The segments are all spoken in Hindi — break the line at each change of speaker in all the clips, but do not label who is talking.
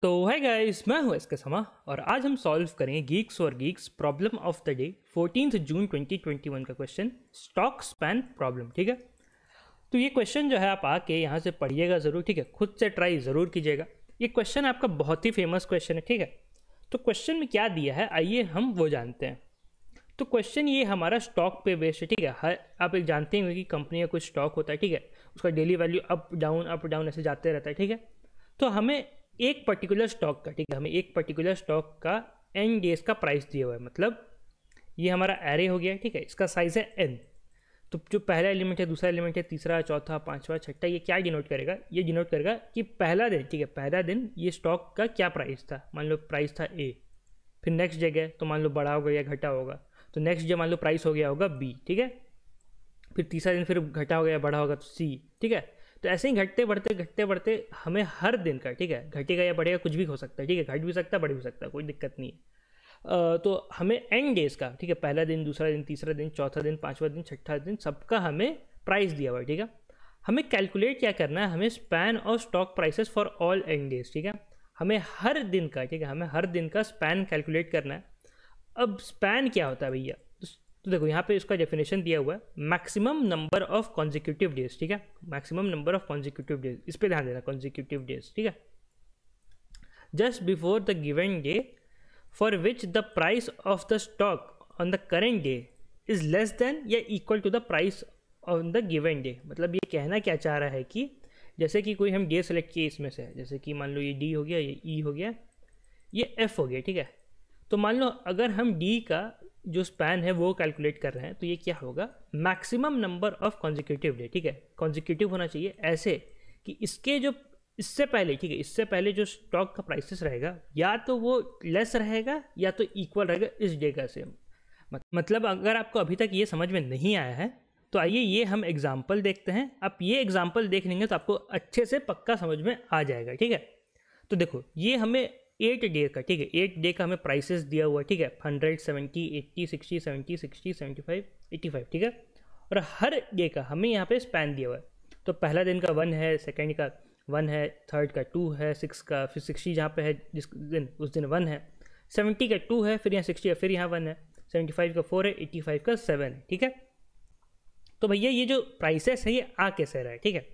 तो है गाइस, मैं हूं इसके समा और आज हम सॉल्व करेंगे गीक्स और Geeks problem of the day 14 जून 2021 का क्वेश्चन स्टॉक स्पैन प्रॉब्लम। ठीक है, तो ये क्वेश्चन जो है आप आके यहाँ से पढ़िएगा ज़रूर। ठीक है, खुद से ट्राई ज़रूर कीजिएगा। ये क्वेश्चन आपका बहुत ही फेमस क्वेश्चन है। ठीक है, तो क्वेश्चन में क्या दिया है आइए हम वो जानते हैं। तो क्वेश्चन ये हमारा स्टॉक पे बेस्ड है। ठीक है, हर आप एक जानते हैं कि कंपनी का कुछ स्टॉक होता है। ठीक है, उसका डेली वैल्यू अप डाउन ऐसे जाते रहता है। ठीक है, तो हमें एक पर्टिकुलर स्टॉक का, ठीक है, हमें एक पर्टिकुलर स्टॉक का एन डेज का प्राइस दिया हुआ है। मतलब ये हमारा एरे हो गया। ठीक है, इसका साइज़ है एन। तो जो पहला एलिमेंट है, दूसरा एलिमेंट है, तीसरा, चौथा, पांचवा, छठा, ये क्या डिनोट करेगा? ये डिनोट करेगा कि पहला दिन, ठीक है, पहला दिन ये स्टॉक का क्या प्राइस था। मान लो प्राइस था ए, फिर नेक्स्ट जगह तो मान लो बढ़ा होगा या घटा होगा, तो नेक्स्ट जगह मान लो प्राइस हो गया होगा बी। ठीक है, फिर तीसरा दिन फिर घटा हो गया, बढ़ा होगा तो सी। ठीक है, तो ऐसे ही घटते बढ़ते हमें हर दिन का, ठीक है, घटेगा या बढ़ेगा कुछ भी हो सकता है। ठीक है, घट भी सकता है, बढ़ भी सकता है, कोई दिक्कत नहीं है। तो हमें एन डेज का, ठीक है, पहला दिन, दूसरा दिन, तीसरा दिन, चौथा दिन, पांचवा दिन, छठा दिन, सबका हमें प्राइस दिया हुआ है। ठीक है, हमें कैलकुलेट क्या करना है, हमें span of stock prices for all n days. ठीक है, हमें हर दिन का, ठीक है, हमें हर दिन का स्पैन कैलकुलेट करना है। अब स्पैन क्या होता है भैया? तो देखो यहाँ पे इसका डेफिनेशन दिया हुआ है, maximum number of consecutive days. ठीक है, maximum number of consecutive days, इस पे ध्यान देना, कॉन्जिक्यूटिव डेज। ठीक है, just before the given day for which the price of the stock on the current day is less than या equal to the price on the given day. मतलब ये कहना क्या चाह रहा है कि जैसे कि कोई हम डे सेलेक्ट किए इसमें से, जैसे कि मान लो ये डी हो गया, ये ई हो गया, ये एफ हो गया। ठीक है, तो मान लो अगर हम डी का जो स्पैन है वो कैलकुलेट कर रहे हैं, तो ये क्या होगा, maximum number of consecutive day. ठीक है, कॉन्जिक्यूटिव होना चाहिए ऐसे कि इसके जो इससे पहले, ठीक है, इससे पहले जो स्टॉक का प्राइसेस रहेगा या तो वो लेस रहेगा या तो इक्वल रहेगा इस डे का सेम। मतलब अगर आपको अभी तक ये समझ में नहीं आया है तो आइए ये हम एग्जाम्पल देखते हैं। आप ये एग्जाम्पल देख लेंगे तो आपको अच्छे से पक्का समझ में आ जाएगा। ठीक है, तो देखो ये हमें 8 डे का, ठीक है, 8 डे का हमें प्राइसेस दिया हुआ है। ठीक है, 100, 70, 80, 60, 70, 60, 75, 85। ठीक है, और हर डे का हमें यहाँ पे स्पैन दिया हुआ है। तो पहला दिन का 1 है, सेकंड का 1 है, थर्ड का 2 है, 6 का, फिर 60 जहाँ पे है जिस दिन उस दिन 1 है, 70 का 2 है, फिर यहाँ 60 है, फिर यहाँ 1 है, 75 का 4 है, 85 का 7 है। ठीक है, तो भैया ये जो प्राइसेस है ये आ कैसे रहा है? ठीक है,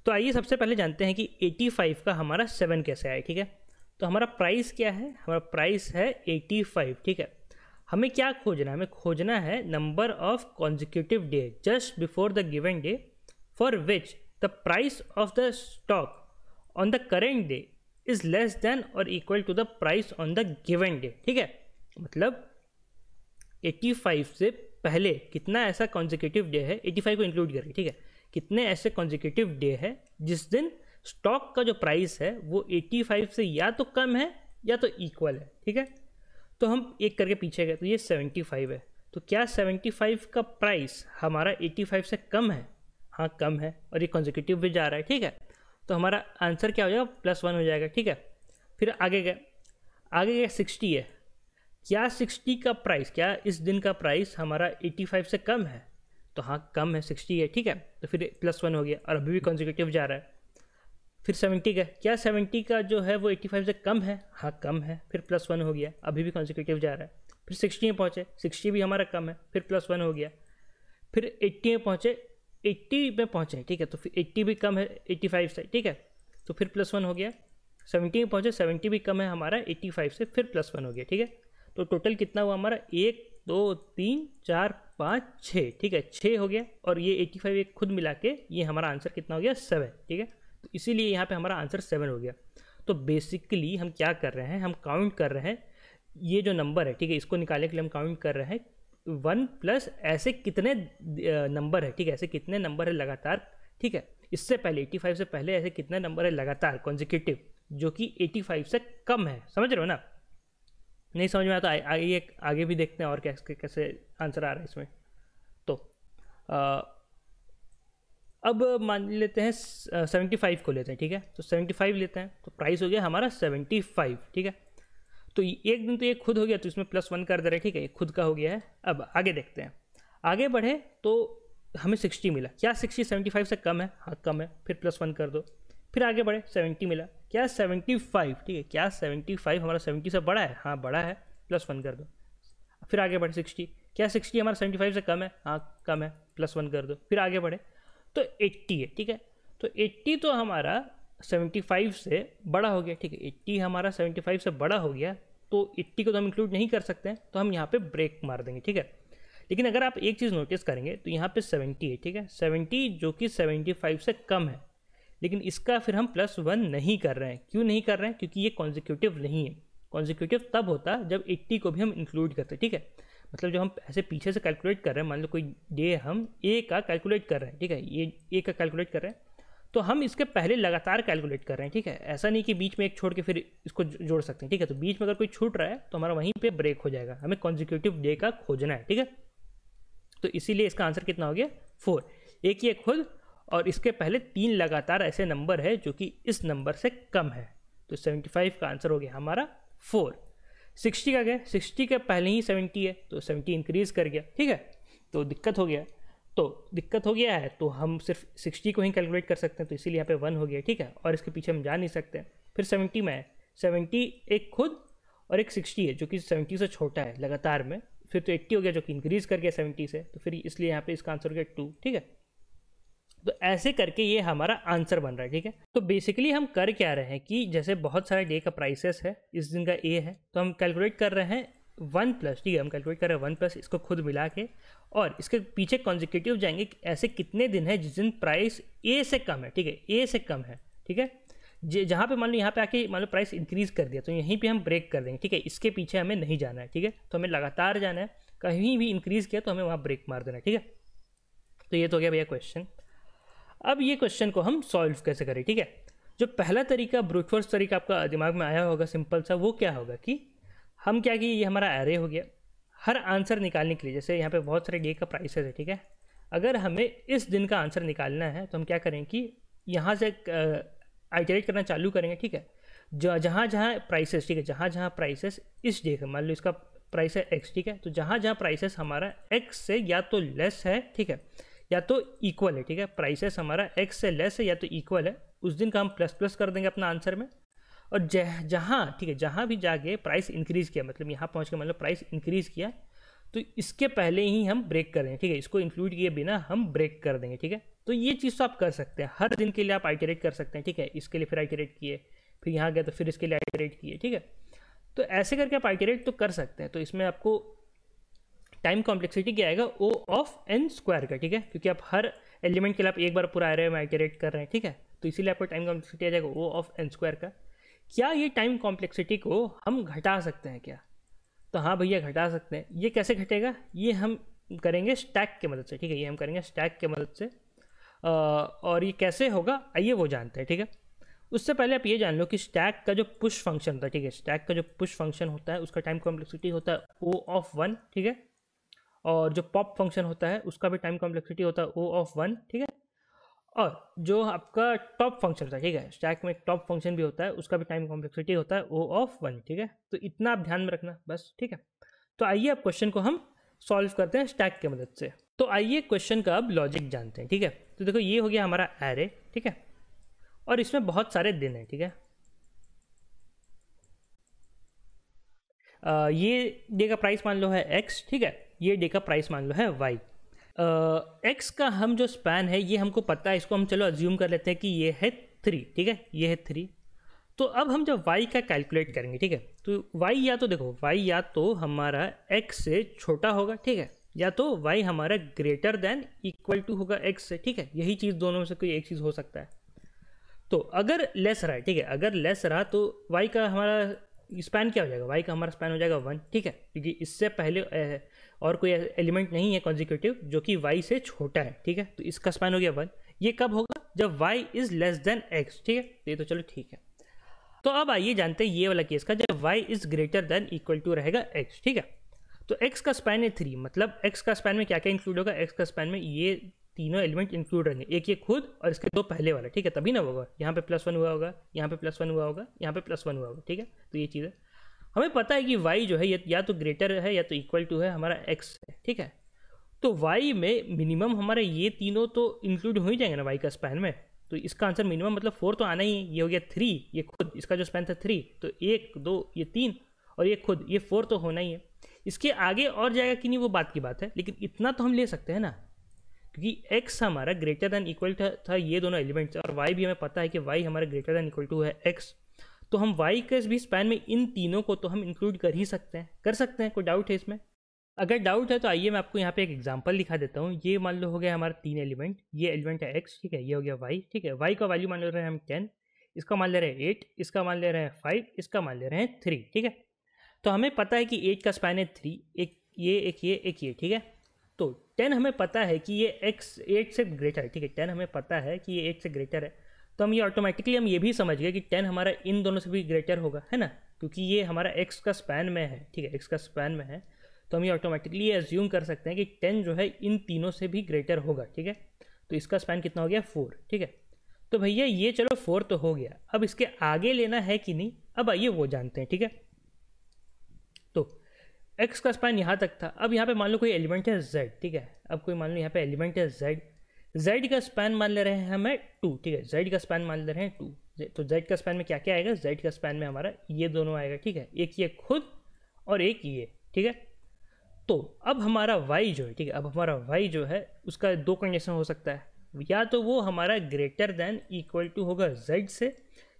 तो आइए सबसे पहले जानते हैं कि 85 का हमारा 7 कैसे आया। ठीक है, तो हमारा प्राइस क्या है? हमारा प्राइस है 85। ठीक है, हमें क्या खोजना है? हमें खोजना है number of consecutive day just before the given day for which the price of the stock on the current day is less than और equal to the price on the given day. ठीक है, मतलब 85 से पहले कितना ऐसा कॉन्जिक्यूटिव डे है, 85 को इंक्लूड करके, ठीक है, कितने ऐसे कॉन्जिक्यूटिव डे है जिस दिन स्टॉक का जो प्राइस है वो 85 से या तो कम है या तो इक्वल है। ठीक है, तो हम एक करके पीछे गए तो ये 75 है। तो क्या 75 का प्राइस हमारा 85 से कम है? हाँ कम है, और ये कॉन्जिक्यूटिव भी जा रहा है। ठीक है, तो हमारा आंसर क्या हो जाएगा, +1 हो जाएगा। ठीक है, फिर आगे गए 60 है। क्या 60 का प्राइस, क्या इस दिन का प्राइस हमारा 85 से कम है? तो हाँ कम है, 60 है। ठीक है, तो फिर +1 हो गया और अभी भी कॉन्जिक्यूटिव जा रहा है। फिर 70 का, क्या 70 का जो है वो 85 से कम है? हाँ कम है, फिर +1 हो गया, अभी भी कॉन्जिक्यूटिव जा रहा है। फिर 60 में पहुँचे, 60 भी हमारा कम है, फिर +1 हो गया। फिर 80 में पहुँचे, 80 में पहुँचे, ठीक है, तो फिर 80 भी कम है 85 से। ठीक है, तो फिर +1 हो गया। 70 में पहुँचे, 70 भी कम है हमारा 85 से, फिर +1 हो गया। ठीक है, तो टोटल कितना हुआ हमारा, 1 2 3 4 5 6। ठीक है, 6 हो गया, और ये 85 एक खुद मिला के ये हमारा आंसर कितना हो गया, 7। ठीक है, तो इसीलिए यहाँ पे हमारा आंसर 7 हो गया। तो बेसिकली हम क्या कर रहे हैं, हम काउंट कर रहे हैं ये जो नंबर है, ठीक है, इसको निकालने के लिए हम काउंट कर रहे हैं 1 प्लस ऐसे कितने नंबर है। ठीक है, ऐसे कितने नंबर है लगातार, ठीक है, इससे पहले 85 से पहले ऐसे कितने नंबर है लगातार कॉन्जिक्यूटिव जो कि 85 से कम है। समझ रहे हो ना? नहीं समझ में आता आगे भी देखते हैं और कैसे आंसर आ रहा है इसमें। तो अब मान लेते हैं 75 को लेते हैं। ठीक है, तो 75 लेते हैं, तो प्राइस हो गया हमारा 75। ठीक है, तो एक दिन तो ये खुद हो गया, तो इसमें +1 कर दे रहे हैं। ठीक है, ये खुद का हो गया है। अब आगे देखते हैं, आगे बढ़े तो हमें 60 मिला। क्या 60 75 से कम है? हाँ कम है, फिर +1 कर दो। फिर आगे बढ़े 70 मिला, क्या 75, ठीक है, क्या 75 हमारा 70 से बड़ा है, हाँ बड़ा है, +1 कर दो। फिर आगे बढ़े 60, क्या 60 हमारा 75 से कम है, हाँ कम है, +1 कर दो। फिर आगे बढ़े तो 80 है, ठीक है, तो 80 तो हमारा 75 से बड़ा हो गया, ठीक है, 80 हमारा 75 से बड़ा हो गया, तो 80 को तो हम इंक्लूड नहीं कर सकते हैं, तो हम यहाँ पे ब्रेक मार देंगे, ठीक है। लेकिन अगर आप एक चीज़ नोटिस करेंगे तो यहाँ पे 70 है, ठीक है, 70 जो कि 75 से कम है, लेकिन इसका फिर हम +1 नहीं कर रहे हैं। क्यों नहीं कर रहे हैं? क्योंकि ये कॉन्जिक्यूटिव नहीं है। कॉन्जिक्यूटिव तब होता जब 80 को भी हम इंक्लूड करते हैं, ठीक है, मतलब जब हम ऐसे पीछे से कैलकुलेट कर रहे हैं, मान लो कोई डे हम ए का कैलकुलेट कर रहे हैं, ठीक है, ये ए का कैलकुलेट कर रहे हैं, तो हम इसके पहले लगातार कैलकुलेट कर रहे हैं, ठीक है, ऐसा नहीं कि बीच में एक छोड़ के फिर इसको जोड़ सकते हैं, ठीक है, तो बीच में अगर कोई छूट रहा है तो हमारा वहीं पे ब्रेक हो जाएगा, हमें कॉन्जिक्यूटिव डे का खोजना है, ठीक है। तो इसीलिए इसका आंसर कितना हो गया 4, एक ही एक खुद और इसके पहले 3 लगातार ऐसे नंबर है जो कि इस नंबर से कम है, तो 75 का आंसर हो गया हमारा 4। 60 का गया, 60 के पहले ही 70 है, तो 70 इंक्रीज कर गया, ठीक है, तो दिक्कत हो गया, तो दिक्कत हो गया है तो हम सिर्फ 60 को ही कैलकुलेट कर सकते हैं, तो इसीलिए यहाँ पे 1 हो गया, ठीक है, और इसके पीछे हम जा नहीं सकते हैं। फिर 70 में है, 70 एक खुद और एक 60 है जो कि 70 से छोटा है लगातार में, फिर तो 80 हो गया जो कि इंक्रीज कर गया 70 से, तो फिर इसलिए यहाँ पे इसका आंसर हो गया 2, ठीक है। तो ऐसे करके ये हमारा आंसर बन रहा है, ठीक है। तो बेसिकली हम कर क्या रहे हैं कि जैसे बहुत सारे डे का प्राइसेस है, इस दिन का ए है, तो हम कैलकुलेट कर रहे हैं 1+, ठीक है, हम कैलकुलेट कर रहे हैं 1+, इसको खुद मिला के, और इसके पीछे कॉन्जिक्यूटिव जाएंगे ऐसे कितने दिन है जिस दिन प्राइस ए से कम है, ठीक है, ए से कम है, ठीक है, जहाँ पे मान लो यहाँ पे आके मान लो प्राइस इंक्रीज कर दिया तो यहीं पे हम ब्रेक कर देंगे, ठीक है, इसके पीछे हमें नहीं जाना है, ठीक है, तो हमें लगातार जाना है, कहीं भी इंक्रीज किया तो हमें वहाँ ब्रेक मार देना है, ठीक है। तो ये तो हो गया भैया क्वेश्चन। अब ये क्वेश्चन को हम सॉल्व कैसे करें, ठीक है। जो पहला तरीका ब्रूट फोर्स तरीका आपका दिमाग में आया होगा सिंपल सा, वो क्या होगा कि हम क्या कि ये हमारा एरे हो गया, हर आंसर निकालने के लिए जैसे यहाँ पे बहुत सारे डे का प्राइसेस है, ठीक है, अगर हमें इस दिन का आंसर निकालना है तो हम क्या करें कि यहाँ से आइटरेट करना चालू करेंगे, ठीक है, जहाँ जहाँ प्राइसेस, ठीक है, जहाँ जहाँ प्राइसेस इस डे का, मान लो इसका प्राइस है x, ठीक है, तो जहाँ जहाँ प्राइसेस हमारा x से या तो लेस है, ठीक है, या तो इक्वल है, ठीक है, प्राइसेस हमारा x से लेस है या तो इक्वल है, उस दिन का हम ++ कर देंगे अपना आंसर में। और जहाँ, ठीक है, जहाँ भी जाके प्राइस इंक्रीज़ किया, मतलब यहाँ पहुँच के मतलब प्राइस इंक्रीज़ किया, तो इसके पहले ही हम ब्रेक कर देंगे, ठीक है, इसको इंक्लूड किए बिना हम ब्रेक कर देंगे, ठीक है। तो ये चीज़ तो आप कर सकते हैं, हर दिन के लिए आप आइटरेट कर सकते हैं, ठीक है, इसके लिए फिर आइटरेट किए, फिर यहाँ गए तो फिर इसके लिए आइटरेट किए, ठीक है, तो ऐसे करके आप आइटरेट तो कर सकते हैं। तो इसमें आपको टाइम कॉम्प्लेक्सिटी क्या आएगा O(n)² का, ठीक है, क्योंकि आप हर एलिमेंट के लिए आप एक बार पूरा एरे में आइटरेट कर रहे हैं, ठीक है, तो इसीलिए आपको टाइम कॉम्प्लेक्सिटी आ जाएगा O(n)² का। क्या ये टाइम कॉम्प्लेक्सिटी को हम घटा सकते हैं क्या? तो हाँ भैया घटा सकते हैं। ये कैसे घटेगा? ये हम करेंगे स्टैक की मदद से, ठीक है, ये हम करेंगे स्टैक की मदद से। और ये कैसे होगा आइए वो जानते हैं, ठीक है। उससे पहले आप ये जान लो कि स्टैक का जो पुश फंक्शन होता है, ठीक है, स्टैक का जो पुश फंक्शन होता है उसका टाइम कॉम्प्लेक्सिटी होता है O(1), ठीक है, और जो पॉप फंक्शन होता है उसका भी टाइम कॉम्प्लेक्सिटी होता है O(1), ठीक है, और जो आपका टॉप फंक्शन होता है, ठीक है, स्टैक में एक टॉप फंक्शन भी होता है, उसका भी टाइम कॉम्प्लेक्सिटी होता है O(1), ठीक है, तो इतना आप ध्यान में रखना बस, ठीक है। तो आइए अब क्वेश्चन को हम सॉल्व करते हैं स्टैक की मदद से। तो आइए क्वेश्चन का अब लॉजिक जानते हैं, ठीक है। तो देखो ये हो गया हमारा एरे, ठीक है, और इसमें बहुत सारे दिन हैं, ठीक है। ये डे का प्राइस मान लो है x, ठीक है, ये डे का प्राइस मान लो है y। x का हम जो स्पैन है ये हमको पता है, इसको हम चलो अज्यूम कर लेते हैं कि ये है 3, ठीक है, ये है 3। तो अब हम जब y का कैलकुलेट करेंगे, ठीक है, तो y या तो देखो y या तो हमारा x से छोटा होगा, ठीक है, या तो y हमारा ग्रेटर देन इक्वल टू होगा x से, ठीक है, यही चीज़ दोनों में से कोई एक चीज़ हो सकता है। तो अगर लेस रहा है, ठीक है, अगर लेस रहा तो y का हमारा स्पैन क्या हो जाएगा, y का हमारा स्पैन हो जाएगा 1, ठीक है, क्योंकि इससे पहले और कोई एलिमेंट नहीं है कॉन्जिक्यूटिव जो कि y से छोटा है, ठीक है, तो इसका स्पैन हो गया 1। ये कब होगा? जब y is less than x, ठीक है, ये तो चलो ठीक है। तो अब आइए जानते हैं ये वाला केस का, जब y is greater than equal to रहेगा x, ठीक है, तो x का स्पैन है 3, मतलब x का स्पैन में क्या क्या इंक्लूड होगा? x का स्पैन में ये तीनों एलिमेंट इंक्लूड रहेंगे, एक ये खुद और इसके दो पहले वाला, ठीक है, तभी ना होगा, यहाँ पे +1 हुआ होगा, यहाँ पे +1 हुआ होगा, यहाँ पे +1 हुआ होगा, ठीक है। तो ये चीज़ है, हमें पता है कि y जो है या तो ग्रेटर है या तो इक्वल टू है हमारा x है, ठीक है। तो y में मिनिमम हमारे ये तीनों तो इंक्लूड हो ही जाएंगे ना y का स्पैन में, तो इसका आंसर मिनिमम मतलब 4 तो आना ही है। ये हो गया 3, ये खुद इसका जो स्पैन था 3, तो 1 2 ये 3 और ये खुद ये 4 तो होना ही है। इसके आगे और जाएगा कि नहीं वो बात की बात है, लेकिन इतना तो हम ले सकते हैं ना, क्योंकि x हमारा ग्रेटर दैन इक्वल था ये दोनों एलिमेंट्स, और y भी हमें पता है कि y हमारा ग्रेटर दैन इक्वल टू है x, तो हम y के भी स्पैन में इन तीनों को तो हम इंक्लूड कर ही सकते हैं, कोई डाउट है इसमें? अगर डाउट है तो आइए मैं आपको यहाँ पे एक एग्जांपल दिखा देता हूँ। ये मान लो हो गया हमारा 3 एलिमेंट, ये एलिमेंट है x, ठीक है, ये हो गया y, ठीक है, y का वैल्यू मान ले रहे हैं हम 10, इसका मान ले रहे हैं 8, इसका मान ले रहे हैं 5, इसका मान ले रहे हैं 3, ठीक है। तो हमें पता है कि 8 का स्पैन है 3, एक ये, ठीक है। तो 10 हमें पता है कि ये x 8 से ग्रेटर है, ठीक है, 10 हमें पता है कि ये 8 से ग्रेटर है, तो हम ये ऑटोमेटिकली हम ये भी समझ गए कि 10 हमारा इन दोनों से भी ग्रेटर होगा, है ना, क्योंकि ये हमारा x का स्पैन में है, ठीक है, x का स्पैन में है, तो हम ये ऑटोमेटिकली एज्यूम कर सकते हैं कि 10 जो है इन तीनों से भी ग्रेटर होगा, ठीक है। तो इसका स्पैन कितना हो गया 4, ठीक है। तो भैया ये चलो 4 तो हो गया, अब इसके आगे लेना है कि नहीं, अब आइए वो जानते हैं, ठीक है। तो x का स्पैन यहाँ तक था, अब यहाँ पे मान लो कोई एलिमेंट है z, ठीक है, अब कोई मान लो यहाँ पे एलिमेंट है z का स्पैन मान ले रहे हैं हमें 2, ठीक है, z का स्पैन मान ले रहे हैं 2, तो z का स्पैन में क्या क्या आएगा, z का स्पैन में हमारा ये दोनों आएगा, ठीक है, एक ये खुद और एक ये, ठीक है। तो अब हमारा y जो है, ठीक है, अब हमारा y जो है उसका दो कंडीशन हो सकता है, या तो वो हमारा ग्रेटर दैन इक्वल टू होगा z से,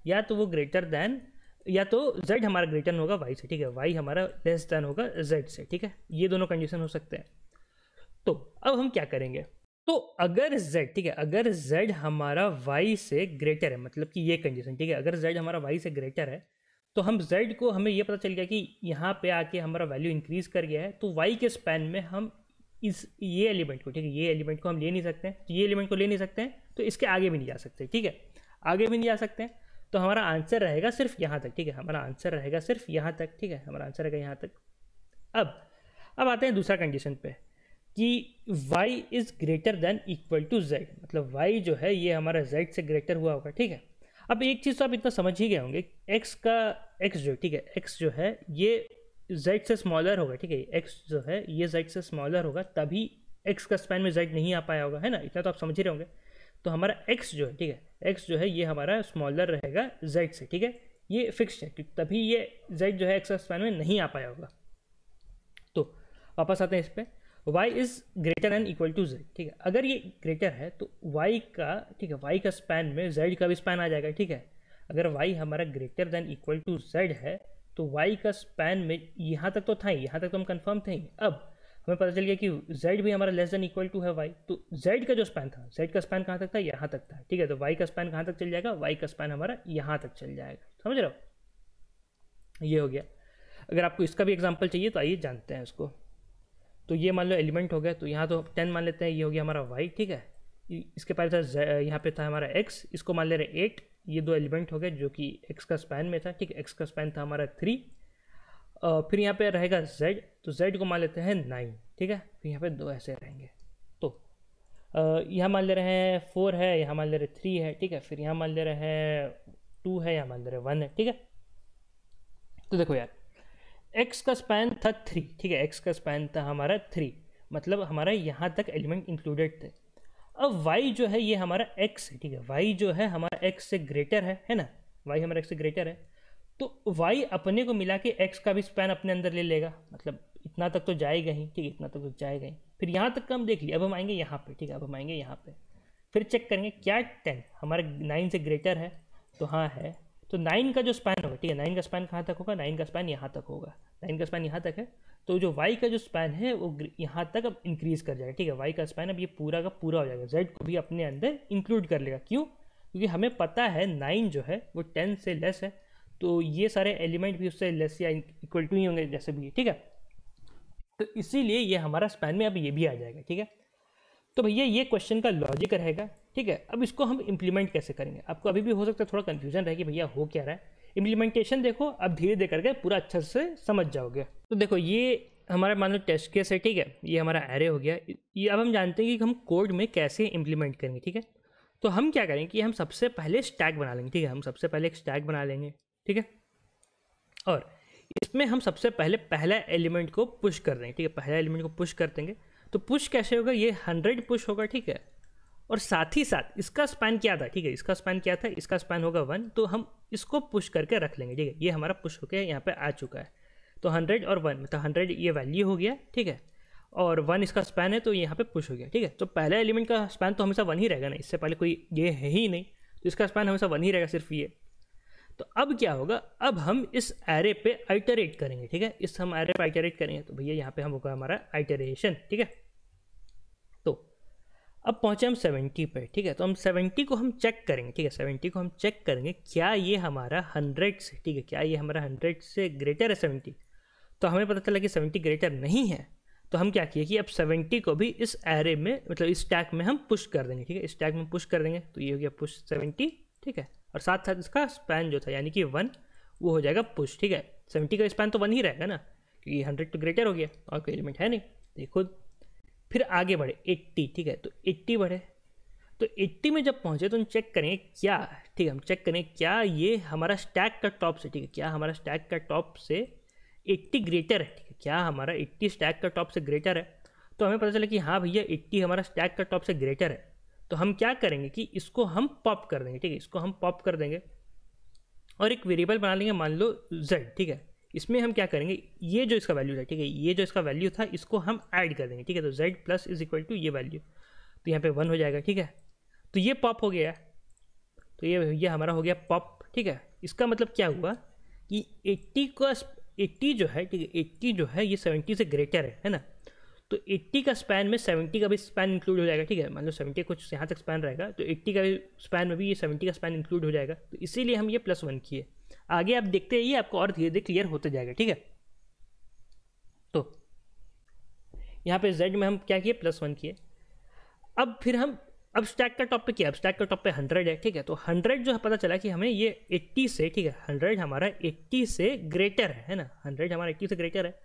या तो वो ग्रेटर दैन, या तो z हमारा ग्रेटर होगा y से, ठीक है, y हमारा लेस दैन होगा z से, ठीक है, ये दोनों कंडीशन हो सकते हैं। तो अब हम क्या करेंगे, तो अगर z, ठीक है, अगर z हमारा y से ग्रेटर है, मतलब कि ये कंडीशन, ठीक है, अगर z हमारा y से ग्रेटर है, तो हम z को, हमें ये पता चल गया कि यहाँ पे आके हमारा वैल्यू इंक्रीज कर गया है, तो y के स्पैन में हम ये एलिमेंट को, ठीक है, ये एलिमेंट को हम ले नहीं सकते हैं, ये एलिमेंट को ले नहीं सकते हैं, तो इसके आगे भी नहीं जा सकते, ठीक है, आगे भी नहीं जा सकते हैं, तो हमारा आंसर रहेगा सिर्फ यहाँ तक, ठीक है, हमारा आंसर रहेगा सिर्फ यहाँ तक, ठीक है, हमारा आंसर रहेगा यहाँ तक। अब आते हैं दूसरा कंडीशन पे कि y is greater than equal to z, मतलब y जो है ये हमारा z से ग्रेटर हुआ होगा, ठीक है। अब एक चीज़ तो आप इतना समझ ही गए होंगे, x जो, ठीक है, x जो है ये z से स्मॉलर होगा, ठीक है, x जो है ये z से स्मॉलर होगा, तभी x का स्पैन में z नहीं आ पाया होगा, है ना, इतना तो आप समझ ही रहे होंगे। तो हमारा x जो है, ठीक है, x जो है ये हमारा स्मॉलर रहेगा z से, ठीक है, ये फिक्स है, क्योंकि तभी ये z जो है x का स्पैन में नहीं आ पाया होगा। तो वापस आते हैं इस पर, y is greater than equal to z, ठीक है, अगर ये ग्रेटर है तो y का, ठीक है, y का स्पैन में z का भी स्पैन आ जाएगा, ठीक है। अगर y हमारा greater than equal to z है तो y का स्पैन में यहाँ तक तो था ही, यहाँ तक तो हम कंफर्म थे ही। अब हमें पता चल गया कि z भी हमारा लेस देन इक्वल टू है y, तो z का जो स्पैन था, z का स्पैन कहाँ तक था, यहाँ तक था, ठीक है, तो y का स्पैन कहाँ तक चल जाएगा, y का स्पैन हमारा यहाँ तक चल जाएगा, समझ रहे हो, ये हो गया। अगर आपको इसका भी एग्जाम्पल चाहिए तो आइए जानते हैं इसको। तो ये मान लो एलिमेंट हो गया, तो यहाँ तो 10 मान लेते हैं, ये हो गया हमारा y, ठीक है, इसके पास था यहाँ पे था हमारा x, इसको मान ले रहे 8, ये दो एलिमेंट हो गए जो कि x का स्पैन में था, ठीक है, x का स्पैन था हमारा 3, फिर यहाँ पे रहेगा z, तो z को मान लेते हैं 9, ठीक है, फिर यहाँ पे दो ऐसे रहेंगे। तो यहाँ मान ले रहे हैं 4 है, यहाँ मान ले रहे 3 है, ठीक है, फिर यहाँ मान ले रहे हैं 2 है, यहाँ मान ले रहे 1 है, ठीक है। तो देखो यार, x का स्पैन था 3, ठीक है, x का स्पैन था हमारा 3, मतलब हमारा यहाँ तक एलिमेंट इंक्लूडेड थे। अब y जो है ये हमारा x है, ठीक है, y जो है हमारा x से ग्रेटर है ना, y हमारा x से ग्रेटर है, तो y अपने को मिला के x का भी स्पैन अपने अंदर ले लेगा, मतलब इतना तक तो जाएगा ही, ठीक है, इतना तक तो जाएगा ही। फिर यहाँ तक का हम देख लिया, अब हम आएंगे यहाँ पे, ठीक है, अब हम आएंगे यहाँ पे, फिर चेक करेंगे क्या 10 हमारा 9 से ग्रेटर है, तो हाँ है, तो 9 का जो स्पैन होगा, ठीक है, 9 का स्पैन कहाँ तक होगा, 9 का स्पैन यहाँ तक होगा, 9 का स्पैन यहाँ तक है, तो जो y का जो स्पैन है वो यहाँ तक अब इंक्रीज कर जाएगा, ठीक है, y का स्पैन अब ये पूरा का पूरा हो जाएगा, z को भी अपने अंदर इंक्लूड कर लेगा। क्यों? क्योंकि हमें पता है 9 जो है वो 10 से लेस है, तो ये सारे एलिमेंट भी उससे लेस या इक्वल टू ही होंगे जैसे भी, ठीक है, तो इसीलिए ये हमारा स्पैन में अब ये भी आ जाएगा, ठीक है। तो भैया ये क्वेश्चन का लॉजिक रहेगा, ठीक है। अब इसको हम इम्प्लीमेंट कैसे करेंगे, आपको अभी भी हो सकता है थोड़ा कन्फ्यूजन रहे कि भैया हो क्या रहा है। इम्प्लीमेंटेशन देखो, अब धीरे धीरे करके पूरा अच्छे से समझ जाओगे। तो देखो ये हमारा मान लो टेस्ट केस है, ठीक है, ये हमारा एरे हो गया। ये अब हम जानते हैं कि हम कोड में कैसे इम्प्लीमेंट करेंगे, ठीक है। तो हम क्या करेंगे कि हम सबसे पहले स्टैक बना लेंगे, ठीक है, हम सबसे पहले एक स्टैक बना लेंगे, ठीक है, और इसमें हम सबसे पहले पहला एलिमेंट को पुश कर देंगे, ठीक है, पहला एलिमेंट को पुश कर देंगे। तो पुश कैसे होगा, ये 100 पुश होगा, ठीक है, और साथ ही साथ इसका स्पैन क्या था, ठीक है, इसका स्पैन क्या था, इसका स्पैन होगा 1, तो हम इसको पुश करके रख लेंगे, ठीक है, ये हमारा पुश होकर यहाँ पे आ चुका है। तो 100 और 1 मतलब 100 ये वैल्यू हो गया, ठीक है, और 1 इसका स्पैन है तो यहाँ पे पुश हो गया, ठीक है। तो पहले एलिमेंट का स्पैन तो हमेशा 1 ही रहेगा ना, इससे पहले कोई ये है ही नहीं, तो इसका स्पैन हमेशा 1 ही रहेगा, सिर्फ ये। तो अब क्या होगा, अब हम इस एरे पे आइटरेट करेंगे, ठीक है, इस हम एरे पे आइटरेट करेंगे, तो भैया यहाँ पे हम होगा हमारा आइटरेशन, ठीक है। तो अब पहुँचे हम 70 पे, ठीक है, तो हम 70 को हम चेक करेंगे, ठीक है, 70 को हम चेक करेंगे क्या ये हमारा 100 से, ठीक है, क्या ये हमारा 100 से ग्रेटर है 70। तो हमें पता चला कि 70 ग्रेटर नहीं है, तो हम क्या किए कि अब 70 को भी इस एरे में मतलब इस स्टैक में हम पुश कर देंगे, ठीक है, इस स्टैक में पुश कर देंगे, तो ये हो गया पुश 70, ठीक है, और साथ साथ इसका स्पैन जो था यानी कि 1 वो हो जाएगा पुश, ठीक है। 70 का स्पैन तो 1 ही रहेगा ना, क्योंकि 100 तो ग्रेटर हो गया और कोई एलिमेंट है नहीं, देखो। फिर आगे बढ़े 80, ठीक है, तो 80 बढ़े, तो 80 में जब पहुँचे तो हम चेक करेंगे क्या, ठीक है, हम चेक करेंगे क्या ये हमारा स्टैक का टॉप से, ठीक है, क्या हमारा स्टैक का टॉप से 80 ग्रेटर है, ठीक है, क्या हमारा 80 स्टैक का टॉप से ग्रेटर है। तो हमें पता चला कि हाँ भैया 80 हमारा स्टैक का टॉप से ग्रेटर है, तो हम क्या करेंगे कि इसको हम पॉप कर देंगे, ठीक है, इसको हम पॉप कर देंगे और एक वेरिएबल बना लेंगे, मान लो z, ठीक है। इसमें हम क्या करेंगे, ये जो इसका वैल्यू था, ठीक है, ये जो इसका वैल्यू था इसको हम ऐड कर देंगे, ठीक है, तो z plus is equal to ये वैल्यू, तो यहाँ पे 1 हो जाएगा, ठीक है। तो ये पॉप हो गया, तो ये हमारा हो गया पॉप, ठीक है। इसका मतलब क्या हुआ कि 80 जो है, ठीक है, 80 जो है ये 70 से ग्रेटर है ना, तो 80 का स्पैन में 70 का भी स्पैन इंक्लूड हो जाएगा, ठीक है, मान लो 70 कुछ यहाँ तक स्पैन रहेगा, तो 80 का भी स्पैन में भी ये 70 का स्पैन इंक्लूड हो जाएगा, तो इसीलिए हम ये +1 किए। आगे आप देखते रहिए, आपको और धीरे धीरे क्लियर होते जाएगा, ठीक है। तो यहाँ पे z में हम क्या किए, +1 किए। अब फिर हम अब स्टैक का टॉप पे किया, अब स्टैक का टॉप पे 100 है, ठीक है, तो 100 जो है पता चला कि हमें ये 80 से, ठीक है, 100 हमारा 80 से ग्रेटर है ना, 100 हमारा 80 से ग्रेटर है,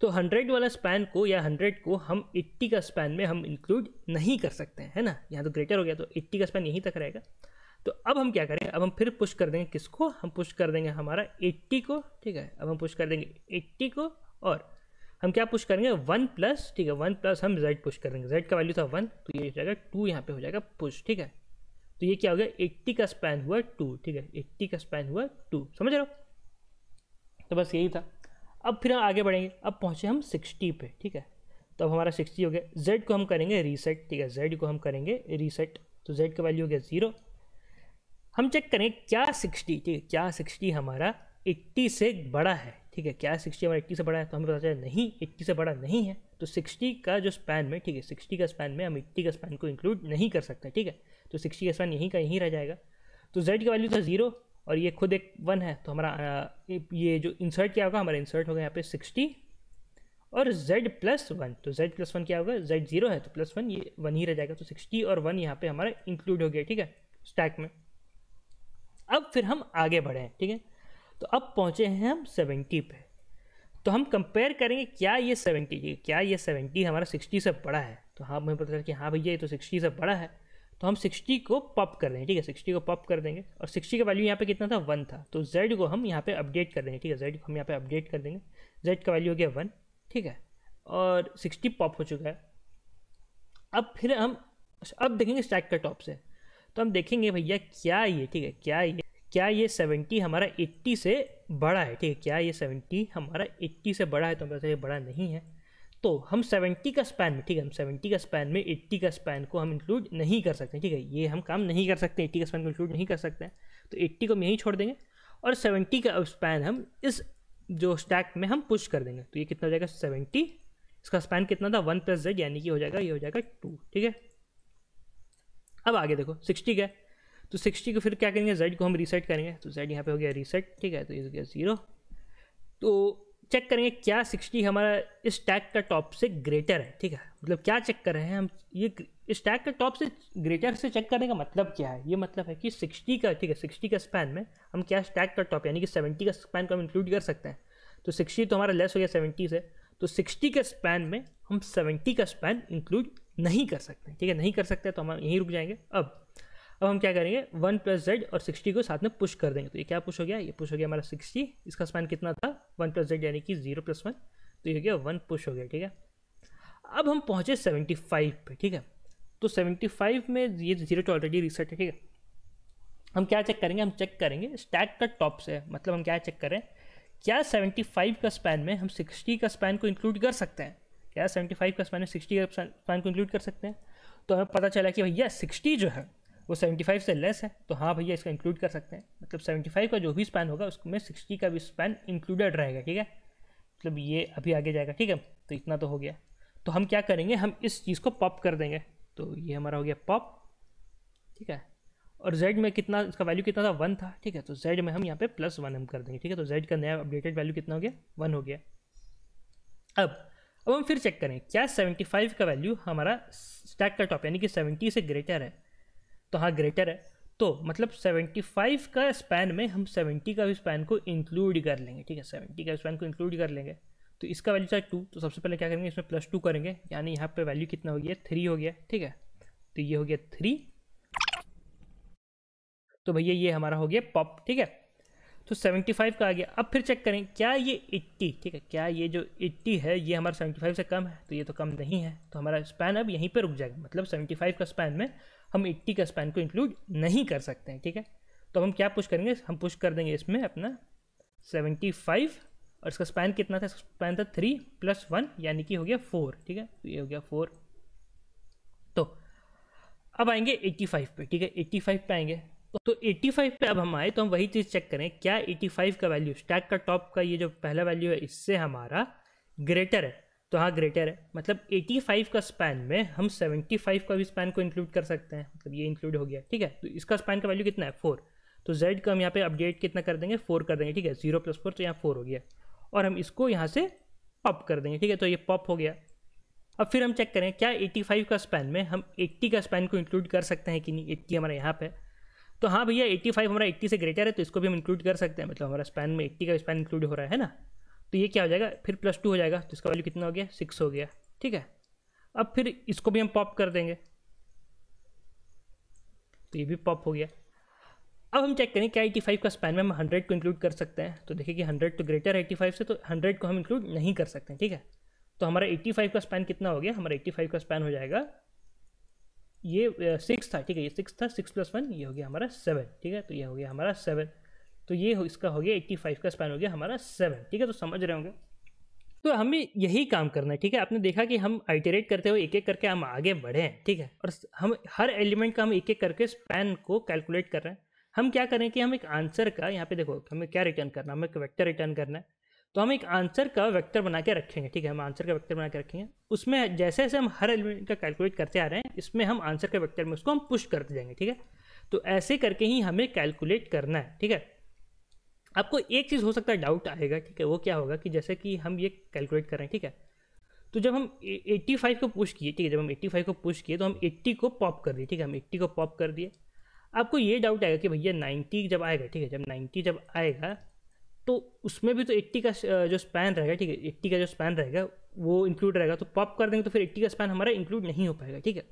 तो 100 वाला स्पैन को या 100 को हम 80 का स्पैन में हम इंक्लूड नहीं कर सकते हैं, है ना, यहाँ तो ग्रेटर हो गया, तो 80 का स्पैन यहीं तक रहेगा। तो अब हम क्या करेंगे, अब हम फिर पुश कर देंगे किसको, हम पुश कर देंगे हमारा 80 को, ठीक है, अब हम पुश कर देंगे 80 को, और हम क्या पुश करेंगे 1 प्लस, ठीक है, 1 प्लस हम z पुश कर देंगे, z का वैल्यू था 1, तो ये हो जाएगा 2, यहाँ पे हो जाएगा पुश, ठीक है। तो ये क्या हो गया, 80 का स्पैन हुआ 2, ठीक है, 80 का स्पैन हुआ 2, समझ रहे हो। तो बस यही था। अब फिर हम आगे बढ़ेंगे, अब पहुँचे हम 60 पे, ठीक है, तो अब हमारा 60 हो गया, z को हम करेंगे रीसेट, ठीक है, z को हम करेंगे रीसेट, तो z का वैल्यू हो गया 0। हम चेक करें क्या 60, ठीक है, क्या 60 हमारा 80 से बड़ा है, ठीक है, क्या 60 हमारा 80 से बड़ा है, तो हमें पता चला नहीं 80 से बड़ा नहीं है, तो 60 का जो स्पैन में, ठीक है, 60 का स्पैन में हम 80 का स्पैन को इंक्लूड नहीं कर सकते, ठीक है, तो 60 का स्पैन यहीं का यहीं रह जाएगा। तो z का वैल्यू था 0 और ये खुद एक 1 है, तो हमारा ये जो इंसर्ट क्या होगा, हमारा इंसर्ट होगा यहाँ पे 60 और z प्लस 1, तो z प्लस 1 क्या होगा, z 0 है तो +1 ये 1 ही रह जाएगा, तो 60 और 1 यहाँ पे हमारा इंक्लूड हो गया, ठीक है, स्टैक में। अब फिर हम आगे बढ़े हैं, ठीक है, तो अब पहुँचे हैं हम 70 पे, तो हम कंपेयर करेंगे क्या ये 70, क्या ये 70 हमारा 60 से बड़ा है, तो हाँ हमें पता चला कि हाँ भैया ये तो 60 से बड़ा है, तो हम 60 को पॉप कर देंगे, ठीक है, 60 को पॉप कर देंगे, और 60 का वैल्यू यहाँ पे कितना था 1 था, तो z को हम यहाँ पे अपडेट कर देंगे, ठीक है, z को हम यहाँ पे अपडेट कर देंगे, z का वैल्यू हो गया 1, ठीक है, और 60 पॉप हो चुका है। अब फिर हम अब देखेंगे स्टैक का टॉप से, तो हम देखेंगे भैया क्या ये, ठीक है, क्या ये 70 हमारा 80 से बड़ा है, ठीक है, क्या ये 70 हमारा 80 से बड़ा है, तो हमें ये बड़ा नहीं है, तो हम 70 का स्पैन में, ठीक है, हम 70 का स्पैन में 80 का स्पैन को हम इंक्लूड नहीं कर सकते, ठीक है, ये हम काम नहीं कर सकते, 80 का स्पैन को इंक्लूड नहीं कर सकते हैं, तो 80 को हम यहीं छोड़ देंगे और 70 का स्पैन हम इस जो स्टैक में हम पुश कर देंगे, तो ये कितना हो जाएगा 70, इसका स्पैन कितना था 1 + z, यानी कि हो जाएगा ये हो जाएगा 2, ठीक है। अब आगे देखो 60 का, तो 60 को फिर क्या करेंगे, z को हम रीसेट करेंगे, तो z यहाँ पे हो गया रीसेट, ठीक है, तो ये हो गया 0। तो चेक करेंगे क्या 60 हमारा इस स्टैक का टॉप से ग्रेटर है, ठीक है, मतलब क्या चेक कर रहे हैं हम, ये स्टैक का टॉप से ग्रेटर से चेक करने का मतलब क्या है, ये मतलब है कि 60 का, ठीक है, 60 का स्पैन में हम क्या स्टैक का टॉप यानी कि 70 का स्पैन को हम इंक्लूड कर सकते हैं, तो 60 तो हमारा लेस हो गया 70 से, तो 60 के स्पैन में हम 70 का स्पैन इंक्लूड नहीं कर सकते, ठीक है, नहीं कर सकते, तो हम यहीं रुक जाएंगे। अब हम क्या करेंगे 1 + z और 60 को साथ में पुश कर देंगे, तो ये क्या पुश हो गया, ये पुश हो गया हमारा 60, इसका स्पैन कितना था 1 + z यानी कि 0 + 1, तो ये हो गया 1 पुश हो गया, ठीक है। अब हम पहुँचे 75 पे, ठीक है, तो 75 में ये 0 तो ऑलरेडी रीसेट है, ठीक है। हम क्या चेक करेंगे, हम चेक करेंगे स्टैक का टॉप से, मतलब हम क्या चेक करें, क्या 75 का स्पैन में हम 60 का स्पैन को इंक्लूड कर सकते हैं, क्या 75 का स्पैन में 60 का स्पैन को इंक्लूड कर सकते हैं। तो हमें पता चला कि भैया 60 जो है वो 75 से लेस है, तो हाँ भैया इसका इंक्लूड कर सकते हैं। मतलब 75 का जो भी स्पैन होगा उसमें 60 का भी स्पैन इंक्लूडेड रहेगा, ठीक है। मतलब ये अभी आगे जाएगा, ठीक है। तो इतना तो हो गया। तो हम क्या करेंगे, हम इस चीज़ को पॉप कर देंगे। तो ये हमारा हो गया पॉप, ठीक है। और z में कितना, इसका वैल्यू कितना था, 1 था, ठीक है। तो z में हम यहाँ पे +1 हम कर देंगे, ठीक है। तो z का नया अपडेटेड वैल्यू कितना हो गया, 1 हो गया। अब हम फिर चेक करें क्या 75 का वैल्यू हमारा स्टैक का टॉप यानी कि 70 से ग्रेटर है। तो हाँ ग्रेटर है, तो मतलब 75 का स्पैन में हम 70 का भी स्पैन को इंक्लूड कर लेंगे, ठीक है। 70 का स्पैन को इंक्लूड कर लेंगे। तो इसका वैल्यू था 2, तो सबसे पहले क्या करेंगे, इसमें +2 करेंगे, यानी यहाँ पे वैल्यू कितना हो गया, 3 हो गया, ठीक है। तो ये हो गया 3। तो भैया ये हमारा हो गया पॉप, ठीक है। तो 75 का आ गया। अब फिर चेक करें क्या ये 80, ठीक है, क्या ये जो 80 है ये हमारा 75 से कम है। तो ये तो कम नहीं है, तो हमारा स्पैन अब यहीं पे रुक जाएगा। मतलब 75 का स्पैन में हम 80 का स्पैन को इंक्लूड नहीं कर सकते हैं, ठीक है। तो हम क्या पुश करेंगे, हम पुश कर देंगे इसमें अपना 75, और इसका स्पैन कितना था, स्पैन था 3 + 1 यानी कि हो गया 4, ठीक है। तो ये हो गया 4। तो अब आएंगे 85 पे, ठीक है। 85 पे आएंगे, तो 85 पे अब हम आए तो हम वही चीज़ चेक करें क्या 85 का वैल्यू स्टैक का टॉप का ये जो पहला वैल्यू है इससे हमारा ग्रेटर है। तो हाँ ग्रेटर है, मतलब 85 का स्पैन में हम 75 का भी स्पैन को इंक्लूड कर सकते हैं, मतलब ये इंक्लूड हो गया, ठीक है। तो इसका स्पैन का वैल्यू कितना है, 4। तो z का हम यहाँ पे अपडेट कितना कर देंगे, 4 कर देंगे, ठीक है। 0 + 4 तो यहाँ 4 हो गया, और हम इसको यहाँ से पॉप कर देंगे, ठीक है। तो ये पॉप हो गया। अब फिर हम चेक करें क्या 85 का स्पैन में हम 80 का स्पैन को इंक्लूड कर सकते हैं कि नहीं। 80 हमारा यहाँ पे, तो हाँ भैया 85 हमारा 80 से ग्रेटर है, तो इसको भी हम इंक्लूड कर सकते हैं। मतलब हमारा स्पैन में 80 का स्पैन इंक्लूड हो रहा है ना। तो ये क्या हो जाएगा, फिर +2 हो जाएगा, तो इसका वैल्यू कितना हो गया, 6 हो गया, ठीक है। अब फिर इसको भी हम पॉप कर देंगे, तो ये भी पॉप हो गया। अब हम चेक करें क्या 85 का स्पैन में हम 100 को इंक्लूड कर सकते हैं। तो देखिए कि 100 तो ग्रेटर है 85 से, तो 100 को हम इंक्लूड नहीं कर सकते हैं, ठीक है। तो हमारा 85 का स्पैन कितना हो गया, हमारा 85 का स्पैन हो जाएगा, ये 6 था, ठीक है। ये 6 था, 6 + 1 ये हो गया हमारा 7, ठीक है। तो ये हो गया हमारा 7। तो ये इसका हो गया 85 का स्पैन हो गया हमारा 7, ठीक है। तो समझ रहे होंगे। तो हमें यही काम करना है, ठीक है। आपने देखा कि हम आइटरेट करते हुए एक एक करके हम आगे बढ़े हैं, ठीक है। और हम हर एलिमेंट का हम एक एक करके स्पैन को कैलकुलेट कर रहे हैं। हम क्या करें कि हम एक आंसर का, यहाँ पे देखो हमें क्या रिटर्न करना है, हमें एक वेक्टर रिटर्न करना है। तो हम एक आंसर का वेक्टर बना के रखेंगे, ठीक है। हम आंसर का वेक्टर बना के रखेंगे, उसमें जैसे जैसे हम हर एलिमेंट का कैलकुलेट करते आ रहे हैं, इसमें हम आंसर के वेक्टर में उसको हम पुश करते जाएंगे, ठीक है। तो ऐसे करके ही हमें कैलकुलेट करना है, ठीक है। आपको एक चीज़ हो सकता है डाउट आएगा, ठीक है। वो क्या होगा कि जैसे कि हम ये कैलकुलेट कर रहे हैं, ठीक है। तो जब हम 85 को पुश किए, ठीक है, जब हम 85 को पुश किए तो हम 80 को पॉप कर दिए, ठीक है। हम 80 को पॉप कर दिए। आपको ये डाउट आएगा कि भैया 90 जब आएगा, ठीक है, जब 90 जब आएगा तो उसमें भी तो 80 का जो स्पैन रहेगा, ठीक है, 80 का जो स्पैन रहेगा वो इंक्लूड रहेगा। तो पॉप कर देंगे तो फिर 80 का स्पैन हमारा इंक्लूड नहीं हो पाएगा, ठीक है।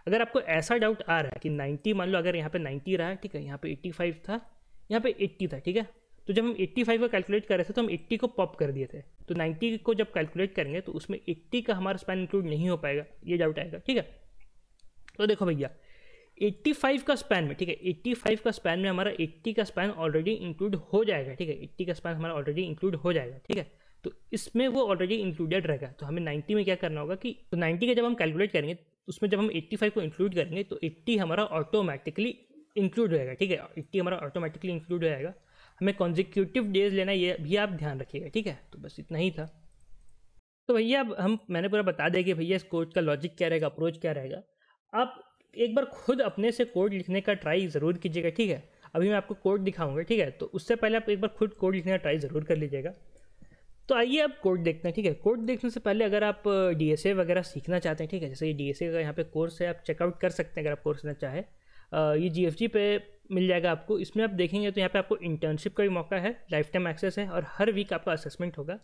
अगर आपको ऐसा डाउट आ रहा है कि 90 मान लो अगर यहाँ पे 90 रहा है, ठीक है, यहाँ पे 85 था, यहाँ पे 80 था, ठीक है। तो जब हम 85 का कैलकुलेट कर रहे थे तो हम 80 को पॉप कर दिए थे। तो 90 को जब कैलकुलेट करेंगे तो उसमें 80 का हमारा स्पैन इंक्लूड नहीं हो पाएगा, ये डाउट आएगा, ठीक है। तो देखो भैया 85 का स्पैन में, ठीक है, 85 का स्पैन में हमारा 80 का स्पैन ऑलरेडी इंक्लूड हो जाएगा, ठीक है। 80 का स्पैन हमारा ऑलरेडी इंक्लूड हो जाएगा, ठीक है। तो इसमें वो ऑलरेडी इंक्लूडेड रहेगा। तो हमें 90 में क्या करना होगा कि तो 90 का जब हम कैलकुलेट करेंगे उसमें जब हम 85 को इंक्लूड करेंगे तो 80 हमारा ऑटोमेटिकली इंक्लूड हो जाएगा, ठीक है। 80 हमारा ऑटोमेटिकली इंक्लूड हो जाएगा। हमें कॉन्जिक्यूटिव डेज लेना, ये भी आप ध्यान रखिएगा, ठीक है। तो बस इतना ही था। तो भैया अब मैंने पूरा बता दिया कि भैया इस कोड का लॉजिक क्या रहेगा, अप्रोच क्या रहेगा। आप एक बार खुद अपने से कोड लिखने का ट्राई ज़रूर कीजिएगा, ठीक है। अभी मैं आपको कोड दिखाऊंगा, ठीक है। तो उससे पहले आप एक बार खुद कोड लिखने का ट्राई ज़रूर कर लीजिएगा। तो आइए अब कोड देखते हैं, ठीक है। कोड देखने से पहले अगर आप DSA वगैरह सीखना चाहते हैं, ठीक है, जैसे ये DSA का यहाँ पे कोर्स है, आप चेकआउट कर सकते हैं अगर आप कोर्स लेना चाहें। ये GFG पे मिल जाएगा आपको। इसमें आप देखेंगे तो यहाँ पे आपको इंटर्नशिप का भी मौका है, लाइफ टाइम एक्सेस है, और हर वीक आपका असेसमेंट होगा।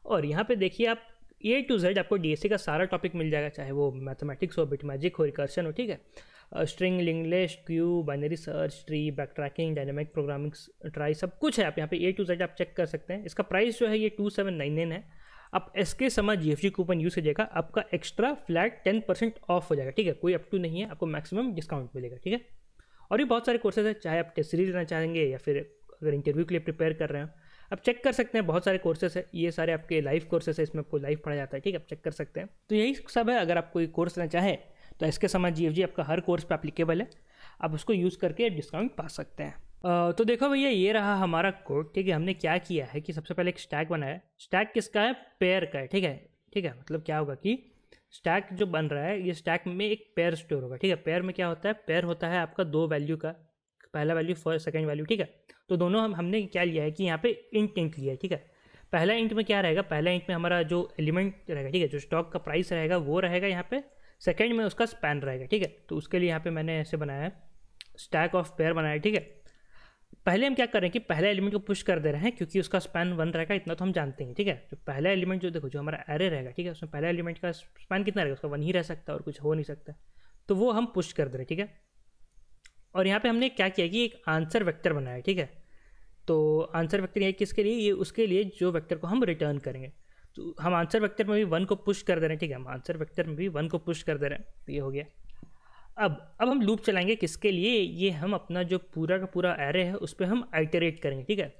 और यहाँ पे देखिए आप A to Z आपको DSA का सारा टॉपिक मिल जाएगा, चाहे वो मैथमेटिक्स हो, बिटमैजिक हो, रिकर्शन हो, ठीक है। String, link list, Q, binary search, tree, back tracking, dynamic programming, try, सब कुछ है। आप यहाँ पे A to Z आप चेक कर सकते हैं। इसका प्राइस जो है ये 2799 है। आप SK समा GFG कूपन यूज़ कीजिएगा, आपका एक्स्ट्रा फ्लैट 10% ऑफ हो जाएगा, ठीक है। कोई अप टू नहीं है, आपको मैक्सिमम डिस्काउंट मिलेगा, ठीक है। और भी बहुत सारे कोर्सेज हैं, चाहे आप टेस्ट सीरीज लेना चाहेंगे या फिर अगर इंटरव्यू के लिए प्रिपेयर कर रहे हो, आप चेक कर सकते हैं। बहुत सारे कोर्सेज है, ये सारे आपके लाइव कोर्सेज है, इसमें आपको लाइव पढ़ा जाता है, ठीक है। आप चेक कर सकते हैं। तो यही सब है। अगर आप कोई कोर्स लेना चाहें तो SK समा GFG आपका हर कोर्स पे एप्लीकेबल है, आप उसको यूज़ करके डिस्काउंट पा सकते हैं। तो देखो भैया, ये रहा हमारा कोड, ठीक है। हमने क्या किया है कि सबसे पहले एक स्टैक बनाया है। स्टैक किसका है? पेयर का है, ठीक है, ठीक है। मतलब क्या होगा कि स्टैक जो बन रहा है, ये स्टैक में एक पेयर स्टोर होगा, ठीक है। पेयर में क्या होता है? पेयर होता है आपका दो वैल्यू का, पहला वैल्यू फर्स्ट सेकंड वैल्यू, ठीक है। तो दोनों हमने क्या लिया है कि यहाँ पे इंट लिया है, ठीक है। पहला इंट में क्या रहेगा? पहला इंट में हमारा जो एलिमेंट रहेगा, ठीक है, जो स्टॉक का प्राइस रहेगा वो रहेगा यहाँ पे। सेकंड में उसका स्पैन रहेगा, ठीक है। तो उसके लिए यहाँ पे मैंने ऐसे बनाया है, स्टैक ऑफ पेयर बनाया है, ठीक है। पहले हम क्या कर रहे हैं कि पहला एलिमेंट को पुश कर दे रहे हैं, क्योंकि उसका स्पैन 1 रहेगा, इतना तो हम जानते हैं, ठीक है। जो पहला एलिमेंट जो देखो, जो हमारा एरे रहेगा, ठीक है, उसमें पहला एलिमेंट का स्पैन कितना रहेगा? उसका 1 ही रह सकता है और कुछ हो नहीं सकता। तो वो हम पुश कर दे रहे हैं, ठीक है। और यहाँ पे हमने क्या किया कि एक आंसर वेक्टर बनाया है, ठीक है। तो आंसर वेक्टर ये किसके लिए? ये उसके लिए जो वेक्टर को हम रिटर्न करेंगे। तो हम आंसर वेक्टर में भी 1 को पुश कर दे रहे हैं, ठीक है। हम आंसर वेक्टर में भी 1 को पुश कर दे रहे हैं, तो ये हो गया। अब हम लूप चलाएंगे किसके लिए? ये हम अपना जो पूरा का पूरा एरे है उस पर हम आइटरेट करेंगे, ठीक है।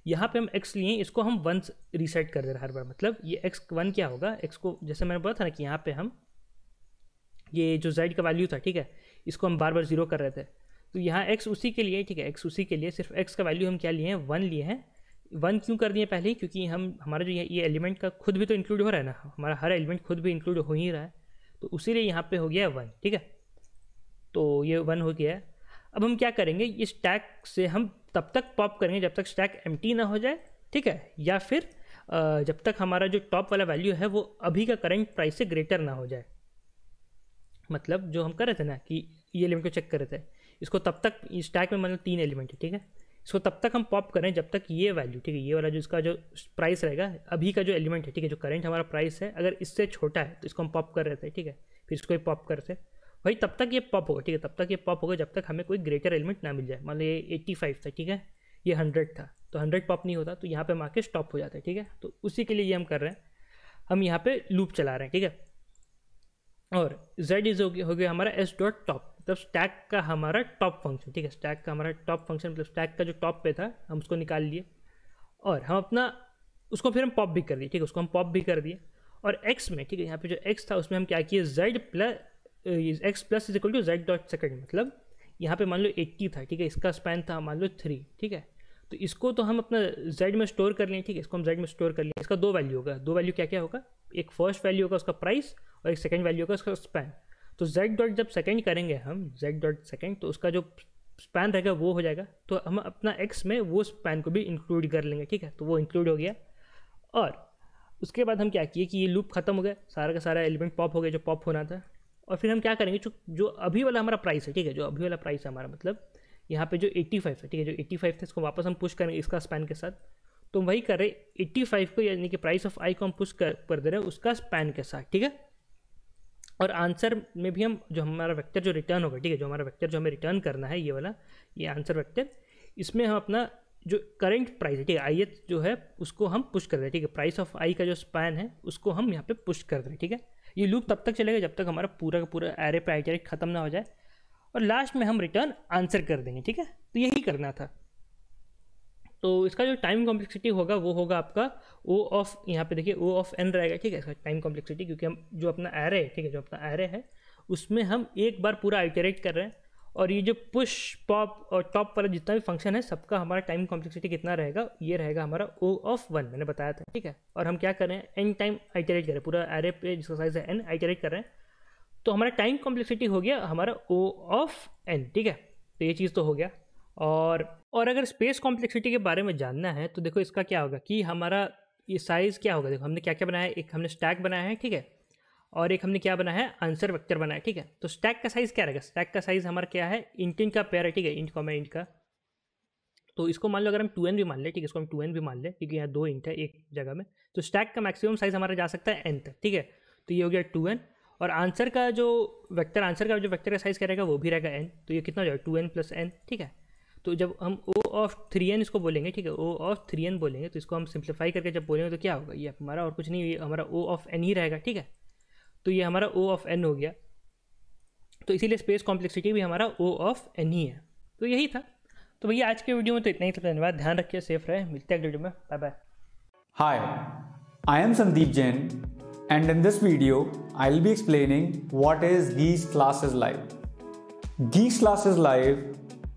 यहाँ पे हम x लिए, इसको हम 1 रीसेट कर दे रहे हैं हर बार। मतलब ये x1 क्या होगा? x को जैसे मैंने बोला था ना कि यहाँ पे हम ये जो z का वैल्यू था, ठीक है, इसको हम बार बार 0 कर रहे थे। तो यहाँ x उसी के लिए, ठीक है, x उसी के लिए, सिर्फ x का वैल्यू हम क्या लिए हैं? 1 लिए हैं। 1 क्यों कर दिए पहले ही? क्योंकि हम हमारा जो ये एलिमेंट का खुद भी तो इंक्लूड हो रहा है ना, हमारा हर एलिमेंट खुद भी इंक्लूड हो ही रहा है, तो उसी लिए यहाँ पे हो गया 1, ठीक है। तो ये 1 हो गया है। अब हम क्या करेंगे? ये स्टैक से हम तब तक पॉप करेंगे जब तक स्टैक एम्प्टी ना हो जाए, ठीक है, या फिर जब तक हमारा जो टॉप वाला वैल्यू है वो अभी का करंट प्राइस से ग्रेटर ना हो जाए। मतलब जो हम कर रहे थे ना कि ये एलिमेंट को चेक कर रहे थे, इसको तब तक स्टैक में मतलब 3 एलिमेंट है, ठीक है, इसको तब तक हम पॉप करें जब तक ये वैल्यू, ठीक है, ये वाला जो इसका जो प्राइस रहेगा अभी का जो एलिमेंट है, ठीक है, जो करंट हमारा प्राइस है, अगर इससे छोटा है तो इसको हम पॉप कर रहे थे, ठीक है, फिर इसको पॉप कर रहे थे भाई, तब तक ये पॉप होगा, ठीक है, तब तक ये पॉप होगा जब तक हमें कोई ग्रेटर एलिमेंट ना मिल जाए। मान लो ये 85 था, ठीक है, ये 100 था, तो 100 पॉप नहीं होता, तो यहाँ पे हम आके स्टॉप हो जाता है, ठीक है। तो उसी के लिए ये हम कर रहे हैं, हम यहाँ पे लूप चला रहे हैं, ठीक है। और z इज हो गया हमारा s डॉट टॉप, मतलब स्टैक का हमारा टॉप फंक्शन, ठीक है, स्टैक का हमारा टॉप फंक्शन, मतलब स्टैक का जो टॉप पे था हम उसको निकाल लिए और हम अपना उसको फिर हम पॉप भी कर दिए, ठीक है, उसको हम पॉप भी कर दिए। और x में, ठीक है, यहाँ पे जो x था उसमें हम क्या किए, x plus is equal to z dot second, मतलब यहाँ पे मान लो 80 था, ठीक है, इसका स्पैन था मान लो 3, ठीक है, तो इसको तो हम अपना z में स्टोर कर लें, ठीक है, इसको हम z में स्टोर कर लें। इसका 2 वैल्यू होगा, 2 वैल्यू क्या क्या होगा, एक फर्स्ट वैल्यू होगा उसका प्राइस और एक सेकंड वैल्यू होगा उसका स्पैन। तो z डॉट जब सेकंड करेंगे हम, z डॉट सेकंड, तो उसका जो स्पैन रहेगा वो हो जाएगा, तो हम अपना x में वो स्पैन को भी इंक्लूड कर लेंगे, ठीक है, तो वो इंक्लूड हो गया। और उसके बाद हम क्या किए कि ये लूप खत्म हो गया, सारा का सारा एलिमेंट पॉप हो गया जो पॉप होना था। और फिर हम क्या करेंगे, जो अभी वाला हमारा प्राइस है, ठीक है, जो अभी वाला प्राइस है हमारा, मतलब यहाँ पे जो 85 है, ठीक है, जो 85 था इसको वापस हम पुश करेंगे इसका स्पैन के साथ। तो वही कर रहे 85 को, यानी कि प्राइस ऑफ आई को हम पुश कर दे रहे हैं उसका स्पैन के साथ, ठीक है। और आंसर में भी हम जो हमारा वेक्टर जो रिटर्न होगा, ठीक है, जो हमारा वेक्टर जो हमें रिटर्न करना है, ये वाला, ये आंसर वेक्टर, इसमें हम अपना जो करंट प्राइस है, ठीक है, आई जो है उसको हम पुश कर रहे हैं, ठीक है, प्राइस ऑफ आई का जो स्पैन है उसको हम यहाँ पे पुश कर रहे हैं, ठीक है। ये लूप तब तक चलेगा जब तक हमारा पूरा का पूरा एरे पे आइटरेट खत्म ना हो जाए, और लास्ट में हम रिटर्न आंसर कर देंगे, ठीक है। तो यही करना था। तो इसका जो टाइम कॉम्प्लेक्सिटी होगा वो होगा आपका O ऑफ, यहाँ पे देखिए O ऑफ n रहेगा, ठीक है, इसका टाइम कॉम्प्लेक्सिटी, क्योंकि हम जो अपना एरे है, ठीक है, जो अपना एरे है उसमें हम एक बार पूरा आइटरेट कर रहे हैं, और ये जो पुश पॉप और टॉप वाला जितना भी फंक्शन है सबका हमारा टाइम कॉम्प्लेक्सिटी कितना रहेगा, ये रहेगा हमारा O ऑफ 1, मैंने बताया था, ठीक है। और हम क्या कर रहे हैं, n टाइम आइटरेट कर रहे हैं, पूरा एरे पे जिसका साइज है n आइटरेट कर रहे हैं, तो हमारा टाइम कॉम्प्लेक्सिटी हो गया हमारा O ऑफ n, ठीक है। तो ये चीज़ तो हो गया। और अगर स्पेस कॉम्प्लेक्सिटी के बारे में जानना है तो देखो इसका क्या होगा कि हमारा ये साइज़ क्या होगा। देखो हमने क्या क्या बनाया है, एक हमने स्टैक बनाया है, ठीक है, और एक हमने क्या बनाया है, आंसर वेक्टर बनाया है, ठीक है। तो स्टैक का साइज़ क्या रहेगा, स्टैक का साइज़ हमारा क्या है, इंट का पेयर है, ठीक है, इंट कॉमा इंट का। तो इसको मान लो अगर हम 2n भी मान लें, ठीक है, इसको हम 2n भी मान लें क्योंकि यहाँ 2 इंट है एक जगह में, तो स्टैक का मैक्सिमम साइज़ हमारा जा सकता है n तक, ठीक है। तो ये हो गया 2n, और आंसर का जो वेक्टर का साइज़ क्या रहेगा वो भी रहेगा n, तो ये कितना हो जाएगा 2n + n, ठीक है। तो जब हम O ऑफ 3n इसको बोलेंगे, ठीक है, O ऑफ 3n बोलेंगे, तो इसको हम सिंप्लीफाई करके जब बोलेंगे तो क्या होगा, ये हमारा और कुछ नहीं, ये हमारा O ऑफ n ही रहेगा, ठीक है। तो ये हमारा O ऑफ n हो गया, तो इसीलिए स्पेस कॉम्प्लेक्सिटी भी हमारा O ऑफ n ही है। तो यही था। तो भैया आज के वीडियो में तो इतना ही था। धन्यवाद, ध्यान रखिए, सेफ रहे, मिलते हैं अगले वीडियो में, bye bye.
Hi, I am Sandeep Jain, and in this video, I'll be explaining what is Geeks Classes Live. Geeks Classes Live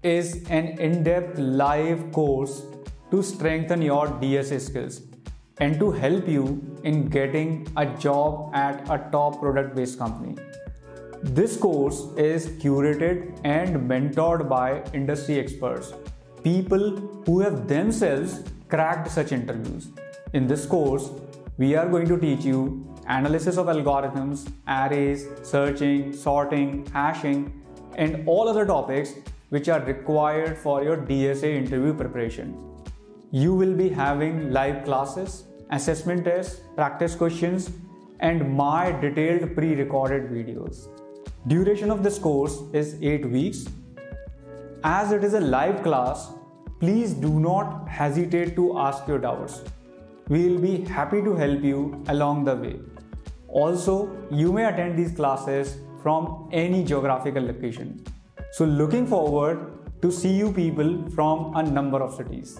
is an in-depth live course to strengthen your DSA skills and to help you in getting a job at a top product-based company. This course is curated and mentored by industry experts, people who have themselves cracked such interviews. In this course, we are going to teach you analysis of algorithms, arrays, searching, sorting, hashing, and all other topics which are required for your DSA interview preparation. You will be having live classes, assessment tests, practice questions, and my detailed pre-recorded videos. Duration of this course is 8 weeks. As it is a live class, please do not hesitate to ask your doubts. We will be happy to help you along the way. Also, you may attend these classes from any geographical location. So looking forward to see you people from a number of cities.